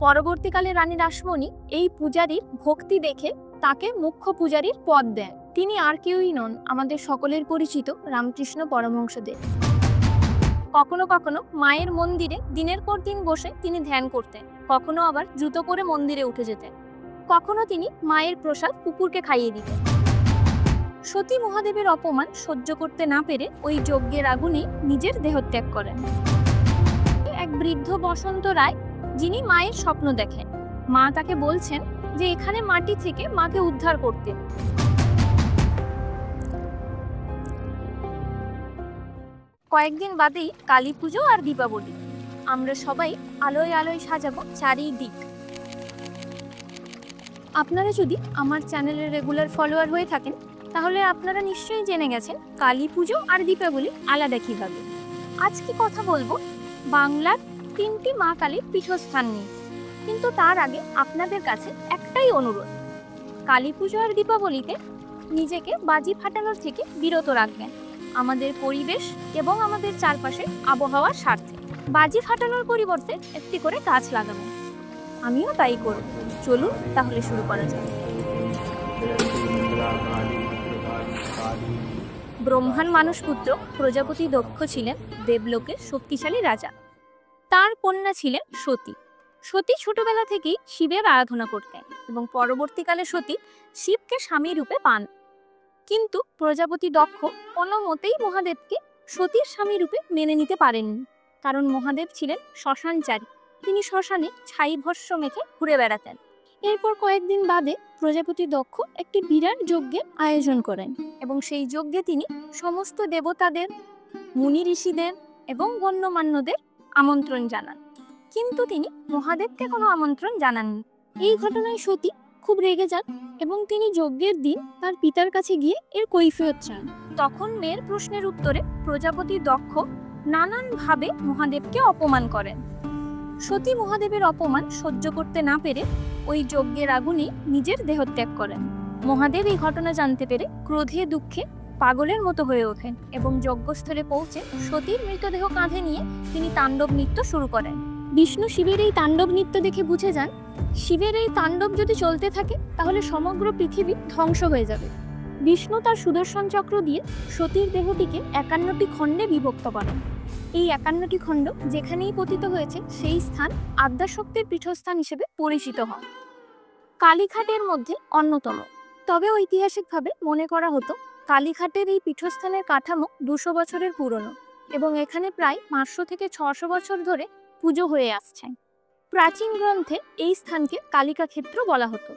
পরবর্তীকালে রানী রাসমণি এই পূজারীর ভক্তি দেখে তাকে মুখ্য পূজারীর পদ দেন। তিনি আর কেউই নন, আমাদের সকলের পরিচিত রামকৃষ্ণ পরমহংসদেব। কখনো কখনো মায়ের মন্দিরে দিনের পর দিন বসে তিনি ধ্যান করতেন, কখনো আবার জুতো করে মন্দিরে উঠে যেতেন, কখনো তিনি মায়ের প্রসাদ কুকুরকে খাইয়ে দিতেন। সতী মহাদেবের অপমান সহ্য করতে না পেরে ওই যজ্ঞের আগুনে নিজের দেহত্যাগ করেন। এক বৃদ্ধ বসন্ত রায়, যিনি মায়ের স্বপ্ন দেখেন, মা তাকে বলছেন যে এখানে মাটি থেকে মাকে উদ্ধার করতে। কয়েকদিন বাদেই কালী পুজো আর দীপাবলি। আমরা সবাই আলোয় আলোয় সাজাবো চারিদিক। আপনারা যদি আমার চ্যানেলের রেগুলার ফলোয়ার হয়ে থাকেন তাহলে আপনারা নিশ্চয়ই জেনে গেছেন কালী পুজো আর দীপাবলি আলাদা কিভাবে। আজকে কথা বলবো বাংলার 3টি মা কালীর পীঠস্থান নিয়ে। কিন্তু তার আগে আপনাদের কাছে একটাই অনুরোধ, কালী পুজো আর দীপাবলিতে নিজেকে বাজি ফাটানোর থেকে বিরত রাখবেন, আমাদের পরিবেশ এবং আমাদের চারপাশের আবহাওয়ার স্বার্থে। বাজি ফাটানোর পরিবর্তে একটি করে গাছ লাগাবেন, আমিও তাই করব। চলুন তাহলে শুরু করা যাক। ব্রহ্মার মানসপুত্র প্রজাপতি দক্ষ ছিলেন দেবলোকের শক্তিশালী রাজা। তার কন্যা ছিলেন সতী। সতী ছোটবেলা থেকেই শিবের আরাধনা করতেন এবং পরবর্তীকালে সতী শিবকে স্বামী রূপে পান। কিন্তু প্রজাপতি দক্ষ কোনো মতেই মহাদেবকে সতীর স্বামী রূপে মেনে নিতে পারেননি, কারণ মহাদেব ছিলেন শ্মশানচারী। তিনি শ্মশানে ছাই ভস্য মেখে ঘুরে বেড়াতেন। এরপর কয়েকদিন বাদে প্রজাপতি দক্ষ একটি বিরাট যজ্ঞের আয়োজন করেন এবং সেই যজ্ঞে তিনি সমস্ত দেবতাদের, মুনি ঋষিদের এবং গণ্যমান্যদের আমন্ত্রণ জানান, কিন্তু তিনি মহাদেবকে কোনো আমন্ত্রণ জানাননি। এই ঘটনায় সতী খুব রেগে যান এবং তিনি যজ্ঞের দিন তার পিতার কাছে গিয়ে এর কৈফিয়ত চান। তখন মেয়ের প্রশ্নের উত্তরে প্রজাপতি দক্ষ নানানভাবে মহাদেবকে অপমান করেন। সতী মহাদেবের অপমান সহ্য করতে না পেরে ওই যজ্ঞের আগুনে নিজের দেহত্যাগ করেন। মহাদেব এই ঘটনা জানতে পেরে ক্রোধে দুঃখে পাগলের মতো হয়ে ওঠেন এবং যজ্ঞস্থলে পৌঁছে সতীর মৃতদেহ কাঁধে নিয়ে তিনি তাণ্ডব নৃত্য শুরু করেন। বিষ্ণু শিবের এই তাণ্ডব নৃত্য দেখে বুঝে যান, শিবের এই তাণ্ডব যদি চলতে থাকে তাহলে সমগ্র পৃথিবী ধ্বংস হয়ে যাবে। বিষ্ণু তার সুদর্শন চক্র দিয়ে সতীর দেহটিকে 51টি খণ্ডে বিভক্ত করেন। এই 51টি খণ্ড যেখানেই পতিত হয়েছে সেই স্থান আদ্যাশক্তির পীঠস্থান হিসেবে পরিচিত হয়। কালীঘাটের মধ্যে অন্যতম। তবে ঐতিহাসিকভাবে মনে করা হতো কালীঘাটের এই পীঠস্থানের কাঠামো 200 বছরের পুরনো এবং এখানে প্রায় 500 থেকে 600 বছর ধরে পুজো হয়ে আসছে। প্রাচীন গ্রন্থে এই স্থানকে কালিকা ক্ষেত্র বলা হতো।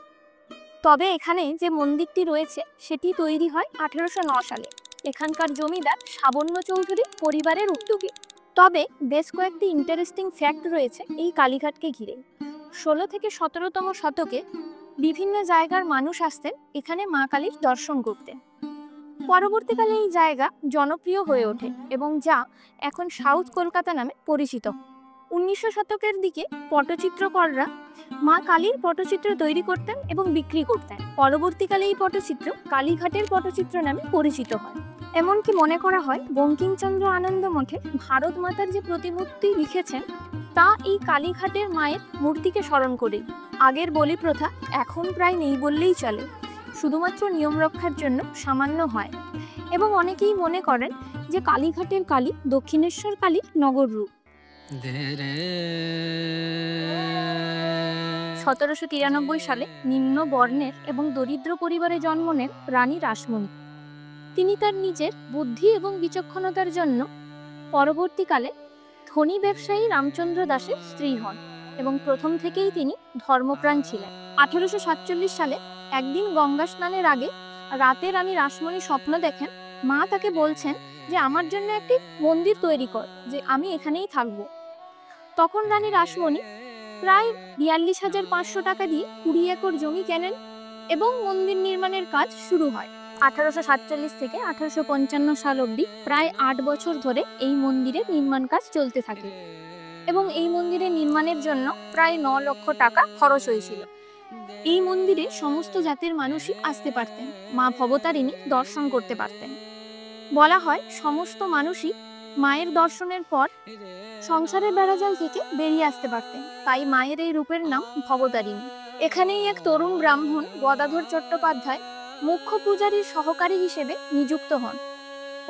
তবে এখানে যে মন্দিরটি রয়েছে সেটি তৈরি হয় 1809 সালে এখানকার জমিদার সাবন্য চৌধুরী পরিবারের উদ্যোগে। তবে বেশ কয়েকটি ইন্টারেস্টিং ফ্যাক্ট রয়েছে এই কালীঘাটকে ঘিরে। 16 থেকে 17তম শতকে বিভিন্ন জায়গার মানুষ আসতেন এখানে মা কালীর দর্শন করতে। পরবর্তীকালে এই জায়গা জনপ্রিয় হয়ে ওঠে এবং যা এখন সাউথ কলকাতা নামে পরিচিত। 1900 শতকের দিকে পটচিত্রকররা মা কালীর পটচিত্র তৈরি করতেন এবং বিক্রি করতেন। পরবর্তীকালে এই পটচিত্র কালীঘাটের পটচিত্র নামে পরিচিত হয়। এমনকি মনে করা হয় বঙ্কিমচন্দ্র আনন্দ মঠে ভারত মাতার যে প্রতিমূর্তি লিখেছেন তা এই কালীঘাটের মায়ের মূর্তিকে স্মরণ করে। আগের বলি প্রথা এখন প্রায় নেই বললেই চলে, শুধুমাত্র নিয়ম রক্ষার জন্য সামান্য হয়। এবং অনেকেই মনে করেন যে কালীঘাটের কালী দক্ষিণেশ্বর কালীর নগর রূপ। 1793 সালে নিম্ন বর্ণের এবং দরিদ্র পরিবারে জন্ম নেন রানী রাসমণি। তিনি তার নিজের বুদ্ধি এবং বিচক্ষণতার জন্য পরবর্তীকালে ধনী ব্যবসায়ী রামচন্দ্র দাসের স্ত্রী হন এবং প্রথম থেকেই তিনি ধর্মপ্রাণ ছিলেন। 1847 সালে একদিন গঙ্গা স্নানের আগে রাতে রানী রাসমণি স্বপ্ন দেখেন মা তাকে বলছেন যে আমার জন্য একটি মন্দির তৈরি কর, যে আমি এখানেই থাকব। তখন রানী রাসমণি প্রায় 42,500 টাকা দিয়ে 20 একর জমি কেনেন এবং মন্দির নির্মাণের কাজ শুরু হয়। 1847 থেকে 1855 সাল অবধি প্রায় 8 বছর ধরে এই মন্দিরের নির্মাণ কাজ চলতে থাকে এবং এই মন্দিরের নির্মাণের জন্য প্রায় 9 লক্ষ টাকা খরচ হয়েছিল। এই মন্দিরে সমস্ত জাতির মানুষই আসতে পারতেন, মা ভবতারিণী দর্শন করতে পারতেন। বলা হয় সমস্ত মানুষই মায়ের দর্শনের পর সংসারের বেড়াজাল থেকে বেরিয়ে আসতে পারতেন, তাই মায়ের এই রূপের নাম ভবতারিণী। এখানেই এক তরুণ ব্রাহ্মণ গদাধর চট্টোপাধ্যায় মুখ্য পূজারীর সহকারী হিসেবে নিযুক্ত হন।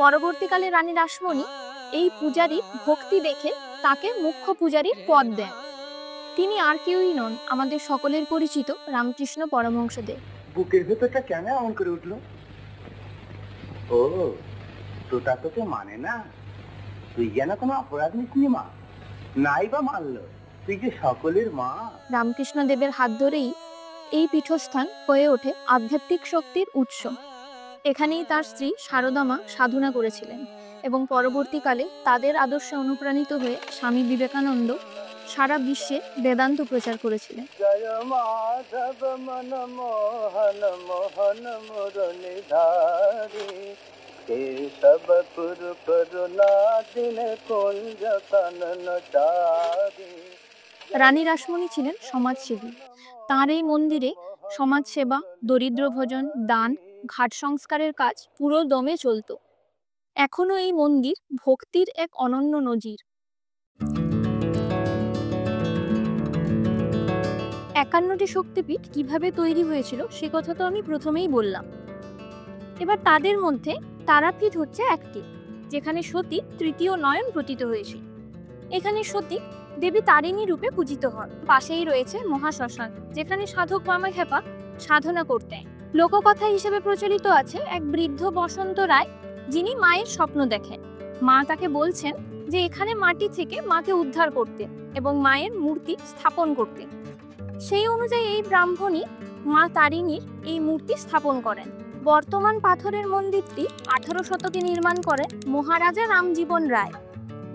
পরবর্তীকালে রানী রাসমণি এই পূজারীর ভক্তি দেখে তাকে মুখ্য পূজারীর পদ দেন। তিনি আর কেউই নন, আমাদের সকলের পরিচিত রামকৃষ্ণ পরমহংসদেব। বুকের ভেতরটা কেন এমন করে উঠলো? ও, তোটা তোকে মানে না? তুই যেন কোনো অপরাধ নিসনি মা, নাই বা মানলো, তুই যে সকলের মা। রামকৃষ্ণ দেবের হাত ধরেই এই পীঠস্থান হয়ে ওঠে আধ্যাত্মিক শক্তির উৎস। এখানেই তার স্ত্রী শারদা মা সাধনা করেছিলেন এবং পরবর্তীকালে তাদের আদর্শে অনুপ্রাণিত হয়ে স্বামী বিবেকানন্দ সারা বিশ্বে বেদান্ত প্রচার করেছিলেন। জয় মাধব মন মোহন মোহন মুরলীধারী, কেশব পুর করুণা দিন কুঞ্জ কাননচারী। রানী রাসমণি ছিলেন সমাজসেবী। তাঁর এই মন্দিরে সমাজসেবা, দরিদ্র ভোজন, দান, ঘাট সংস্কারের কাজ পুরো দমে চলত। এখনো এই মন্দির ভক্তির এক অনন্য নজির। 51টি শক্তিপীঠ কিভাবে তৈরি হয়েছিল সে কথা তো আমি প্রথমেই বললাম। এবার তাদের মধ্যে তারাপীঠ হচ্ছে একটি, যেখানে সতী তৃতীয় নয়ন প্রতীত হয়েছিল। এখানে সতী দেবী তারিণী রূপে পূজিত হন। পাশেই রয়েছে মহাশ্মশান, যেখানে সাধক বামাখ্যাপা সাধনা করতেন। লোককথা হিসেবে প্রচলিত আছে এক বৃদ্ধ বসন্ত রায়, যিনি মায়ের স্বপ্ন দেখেন। মা তাকে বলছেন যে এখানে মাটি থেকে মাকে উদ্ধার করতে এবং মায়ের মূর্তি স্থাপন করতে। সেই অনুযায়ী এই ব্রাহ্মণী মা তারিণীর এই মূর্তি স্থাপন করেন। বর্তমান পাথরের মন্দিরটি 18 শতকে নির্মাণ করেন মহারাজা রামজীবন রায়।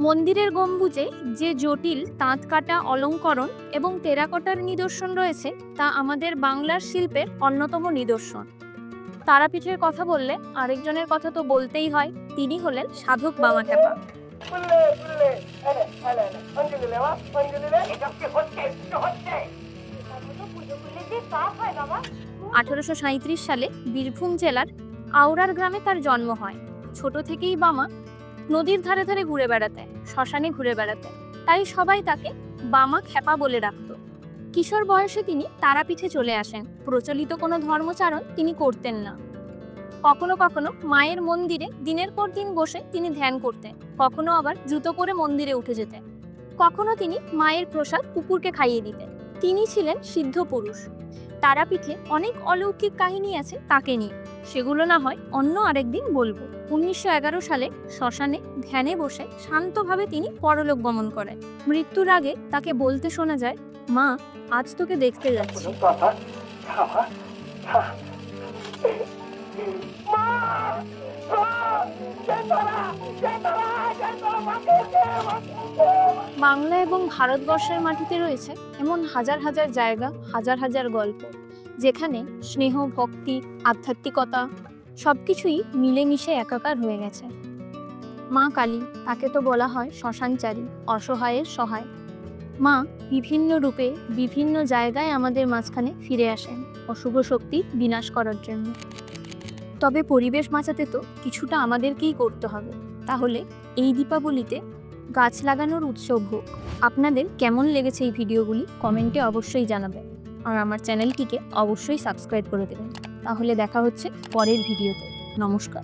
মন্দিরের গম্বুজে যে জটিল তাঁত কাটা অলঙ্করণ এবং টেরাকোটার নিদর্শন রয়েছে তা আমাদের বাংলার শিল্পের অন্যতম নিদর্শন। তারাপীঠের কথা বললে আরেকজনের কথা তো বলতেই হয়, তিনি হলেন সাধক বামাখ্যাপা। 1837 সালে বীরভূম জেলার আওড়ার গ্রামে তার জন্ম হয়। ছোট থেকেই বামা নদীর ধারে ধারে ঘুরে বেড়াতেন, শ্মশানে ঘুরে বেড়াতেন, তাই সবাই তাকে বামাখ্যাপা বলে ডাকত। কিশোর বয়সে তিনি তারাপীঠে চলে আসেন। প্রচলিত কোনো ধর্মচারণ তিনি করতেন না। কখনো কখনো মায়ের মন্দিরে দিনের পর দিন বসে তিনি ধ্যান করতেন, কখনো আবার জুতো পরে মন্দিরে উঠে যেতেন। কখনো তিনি মায়ের প্রসাদ কুকুরকে খাইয়ে দিতেন। তিনি ছিলেন সিদ্ধ পুরুষ। তারাপীঠে অনেক অলৌকিক কাহিনী আছে তাকে নিয়ে, সেগুলো না হয় অন্য আরেকদিন বলবো। 1911 সালে শ্মশানে ধ্যানে বসে শান্তভাবে তিনি পরলোক গমন করেন। মৃত্যুর আগে তাকে বলতে শোনা যায়, মা আজ তোকে দেখতে যাচ্ছি। বাংলা এবং ভারতবর্ষের মাটিতে রয়েছে এমন হাজার হাজার জায়গা, হাজার হাজার গল্প, যেখানে স্নেহ, ভক্তি, আধ্যাত্মিকতা সবকিছুই মিলেমিশে একাকার হয়ে গেছে। মা কালী, তাকে তো বলা হয় শ্মশানচারী, অসহায়ের সহায়। মা বিভিন্ন রূপে বিভিন্ন জায়গায় আমাদের মাঝখানে ফিরে আসেন অশুভ শক্তি বিনাশ করার জন্য। তবে পরিবেশ বাঁচাতে তো কিছুটা আমাদেরকেই করতে হবে। তাহলে এই দীপাবলিতে গাছ লাগানোর উৎসব হোক। আপনাদের কেমন লেগেছে এই ভিডিওগুলি কমেন্টে অবশ্যই জানাবেন, আর আমার চ্যানেলটিকে অবশ্যই সাবস্ক্রাইব করে দেবেন। তাহলে দেখা হচ্ছে পরের ভিডিওতে। নমস্কার।